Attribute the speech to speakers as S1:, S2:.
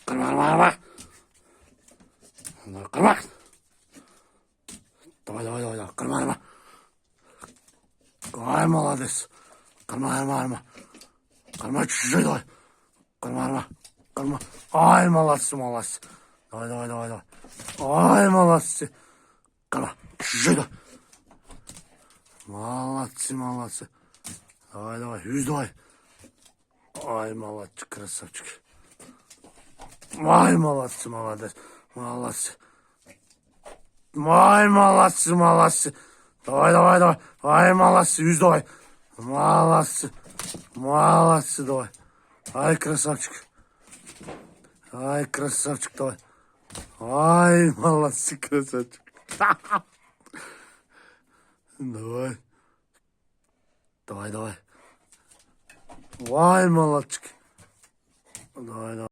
S1: Кырма. Кырма. Давай. Кырма. Ай, молодец. Кырма. Кырма чуть-чуть давай. Кырма. Ай, молодцы. Давай. Ай, молодцы. Кырма. Чуть-чуть давай. Молодцы. Давай. 100 давай. Ай, молодчик, красавчик. Ай, молодцы. Ай, молодцы. Давай. Ай, молодцы, 100 давай. Молодцы, давай. Ай, красавчик. Давай. Ай, молодцы, красавчик. Давай. Ай, молодчик. Давай.